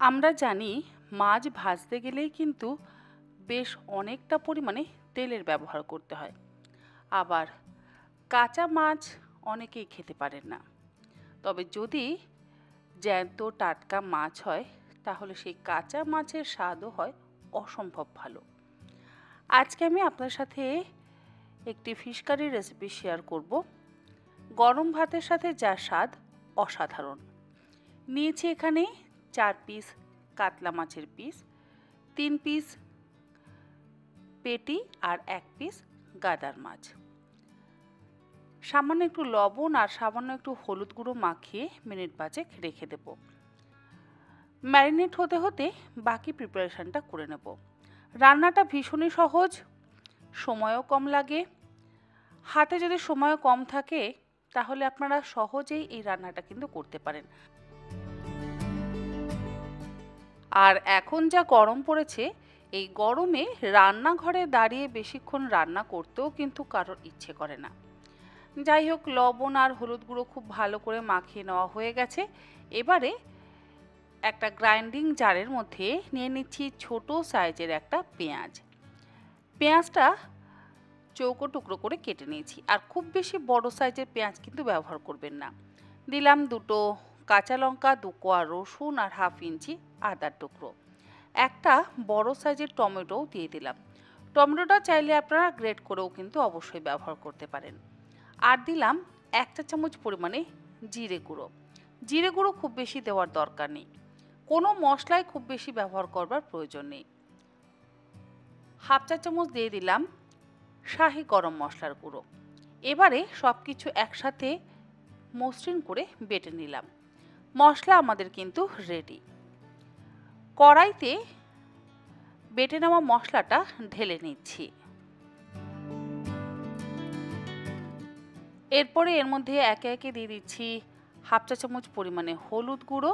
আমরা জানি মাছ ভাজতে গেলেই কিন্তু বেশ অনেকটা পরিমাণে তেলের ব্যবহার করতে হয়। আবার কাঁচা মাছ অনেকেই খেতে পারেন না। তবে যদি জ্যান্ত টাটকা মাছ হয় তাহলে সেই কাঁচা মাছের স্বাদও হয় অসম্ভব ভালো। আজকে আমি আপনার সাথে একটি ফিশ কারির রেসিপি শেয়ার করব। গরম ভাতের সাথে যা স্বাদ অসাধারণ। নিয়েছি এখানে 4 পিস কাতলা মাছের পিস, 3 পিস পেটি আর 1 পিস গাদার মাছ। সামান্য একটু লবণ আর সামান্য একটু হলুদ গুঁড়ো মাখিয়ে মিনিট 5 রেখে দেব। ম্যারিনেট হতে হতে বাকি প্রিপারেশনটা করে নেব। রান্নাটা ভীষণই সহজ, সময়ও কম লাগে। হাতে যদি সময় কম থাকে তাহলে আপনারা সহজেই এই রান্নাটা কিন্তু করতে পারেন। আর এখন যা গরম পড়েছে, এই গরমে রান্নাঘরে দাঁড়িয়ে বেশিক্ষণ রান্না করতেও কিন্তু কারোর ইচ্ছে করে না। যাই হোক, লবণ আর হলুদ গুঁড়ো খুব ভালো করে মাখিয়ে নেওয়া হয়ে গেছে। এবারে একটা গ্রাইন্ডিং জারের মধ্যে নিয়ে নিচ্ছি ছোট সাইজের একটা পেঁয়াজ। পেঁয়াজটা চৌকো টুকরো করে কেটে নিয়েছি, আর খুব বেশি বড় সাইজের পেঁয়াজ কিন্তু ব্যবহার করবেন না। দিলাম 2টো কাঁচা লঙ্কা, 2 কোয়া রসুন আর হাফ ইঞ্চি আদার টুকরো। একটা বড় সাইজের টমেটোও দিয়ে দিলাম। টমেটোটা চাইলে আপনারা গ্রেট করেও কিন্তু অবশ্যই ব্যবহার করতে পারেন। আর দিলাম 1 চা চামচ পরিমাণে জিরে গুঁড়ো। জিরে গুঁড়ো খুব বেশি দেওয়ার দরকার নেই, কোনো মশলাই খুব বেশি ব্যবহার করবার প্রয়োজন নেই। হাফ চা চামচ দিয়ে দিলাম শাহি গরম মশলার গুঁড়ো। এবারে সব কিছু একসাথে মসৃণ করে বেটে নিলাম। মশলা আমাদের কিন্তু রেডি। কড়াইতে বেটে নেওয়া মশলাটা ঢেলে নিচ্ছি। এরপরে এর মধ্যে একে একে দিয়ে দিচ্ছি হাফ চা চামচ পরিমাণে হলুদ গুঁড়ো,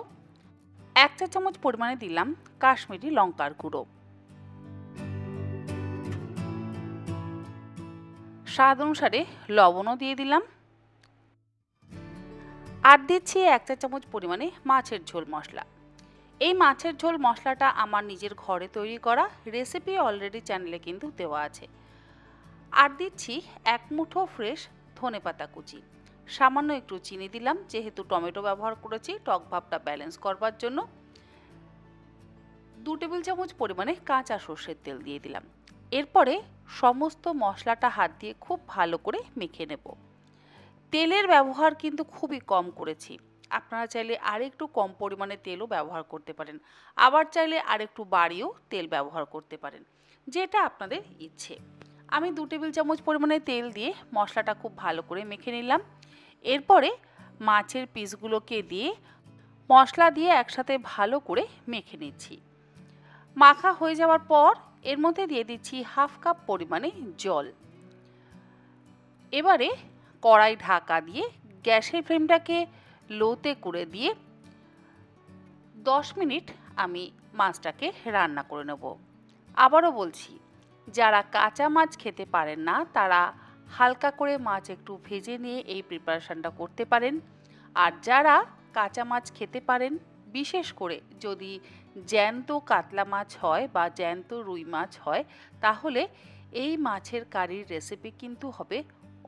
1 চা চামচ পরিমাণে দিলাম কাশ্মীরি লঙ্কার গুঁড়ো, স্বাদ অনুসারে লবণও দিয়ে দিলাম, আর দিচ্ছি 1 চা চামচ পরিমাণে মাছের ঝোল মশলা। এই মাছের ঝোল মশলাটা আমার নিজের ঘরে তৈরি করা, রেসিপি অলরেডি চ্যানেলে কিন্তু দেওয়া আছে। আর দিচ্ছি 1 মুঠো ফ্রেশ ধনেপাতা কুচি। সামান্য একটু চিনি দিলাম, যেহেতু টমেটো ব্যবহার করেছি টক ভাবটা ব্যালেন্স করবার জন্য। 2 টেবিল চামচ পরিমাণে কাঁচা সর্ষের তেল দিয়ে দিলাম। এরপরে সমস্ত মশলাটা হাত দিয়ে খুব ভালো করে মেখে নেব। তেলের ব্যবহার কিন্তু খুবই কম করেছি। আপনারা চাইলে আরেকটু কম পরিমাণে তেলও ব্যবহার করতে পারেন, আবার চাইলে আরেকটু বাড়িয়েও তেল ব্যবহার করতে পারেন, যেটা আপনাদের ইচ্ছে। আমি 2 টেবিল চামচ পরিমাণে তেল দিয়ে মশলাটা খুব ভালো করে মেখে নিলাম। এরপরে মাছের পিসগুলোকে দিয়ে মশলা দিয়ে একসাথে ভালো করে মেখে নিচ্ছি। মাখা হয়ে যাওয়ার পর এর মধ্যে দিয়ে দিচ্ছি হাফ কাপ পরিমাণে জল। এবারে কড়াই ঢাকা দিয়ে গ্যাসের ফ্লেমটাকে লোতে করে দিয়ে 10 মিনিট আমি মাছটাকে রান্না করে নেব। আবারও বলছি, যারা কাঁচা মাছ খেতে পারেন না তারা হালকা করে মাছ একটু ভেজে নিয়ে এই প্রিপারেশনটা করতে পারেন। আর যারা কাঁচা মাছ খেতে পারেন, বিশেষ করে যদি জ্যান্ত কাতলা মাছ হয় বা জ্যান্ত রুই মাছ হয়, তাহলে এই মাছের কারির রেসিপি কিন্তু হবে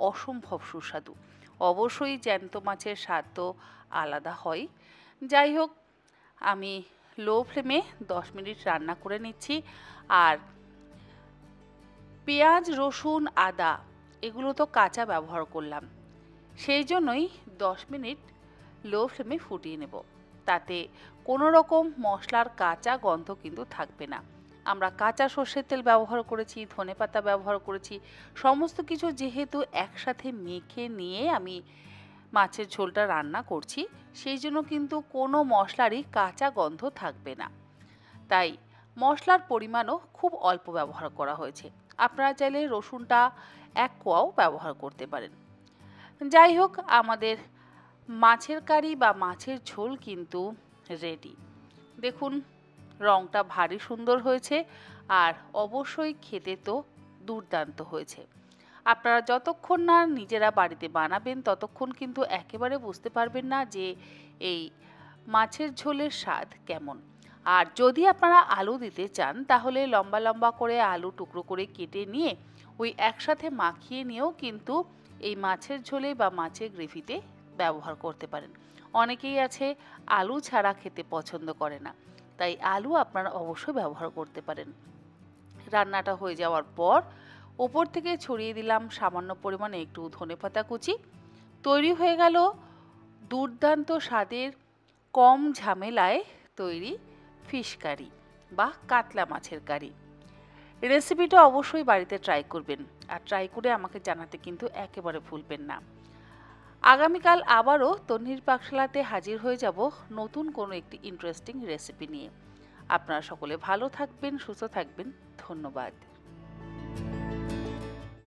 অসম্ভব সুস্বাদু। অবশ্যই জ্যান্ত মাছের স্বাদ তো আলাদা হয়। যাই হোক, আমি লো ফ্লেমে 10 মিনিট রান্না করে নিচ্ছি। আর পেঁয়াজ, রসুন, আদা এগুলো তো কাঁচা ব্যবহার করলাম, সেই জন্যই 10 মিনিট লো ফ্লেমে ফুটিয়ে নেব। তাতে কোনো রকম মশলার কাঁচা গন্ধ কিন্তু থাকবে না। আমরা কাঁচা সর্ষের তেল ব্যবহার করেছি, ধনেপাতা ব্যবহার করেছি, সমস্ত কিছু যেহেতু একসাথে মেখে নিয়ে আমি মাছের ঝোলটা রান্না করছি, সেই জন্য কিন্তু কোনো মশলারই কাঁচা গন্ধ থাকবে না। তাই মশলার পরিমাণও খুব অল্প ব্যবহার করা হয়েছে। আপনারা চাইলে রসুনটা 1 কোয়াও ব্যবহার করতে পারেন। যাই হোক, আমাদের মাছের কারি বা মাছের ঝোল কিন্তু রেডি। দেখুন, রংটা ভারী সুন্দর হয়েছে, আর অবশ্যই খেতে তো দুর্দান্ত হয়েছে। আপনারা যতক্ষণ না নিজেরা বাড়িতে বানাবেন ততক্ষণ কিন্তু একেবারে বুঝতে পারবেন না যে এই মাছের ঝোলের স্বাদ কেমন। আর যদি আপনারা আলু দিতে চান তাহলে লম্বা লম্বা করে আলু টুকরো করে কেটে নিয়ে ওই একসাথে মাখিয়ে নিয়েও কিন্তু এই মাছের ঝোলে বা মাছের গ্রেভিতে ব্যবহার করতে পারেন। অনেকেই আছে আলু ছাড়া খেতে পছন্দ করে না, তাই আলু আপনারা অবশ্যই ব্যবহার করতে পারেন। রান্নাটা হয়ে যাওয়ার পর ওপর থেকে ছড়িয়ে দিলাম সামান্য পরিমাণে একটু ধনেপাতা কুচি। তৈরি হয়ে গেল দুর্দান্ত স্বাদের কম ঝামেলায় তৈরি ফিশ কারি বা কাতলা মাছের কারি। রেসিপিটা অবশ্যই বাড়িতে ট্রাই করবেন, আর ট্রাই করে আমাকে জানাতে কিন্তু একেবারে ভুলবেন না। আগামীকাল আবারও তন্নির পাকশালাতে হাজির হয়ে যাব নতুন কোনো একটি ইন্টারেস্টিং রেসিপি নিয়ে। আপনারা সকলে ভালো থাকবেন, সুস্থ থাকবেন। ধন্যবাদ।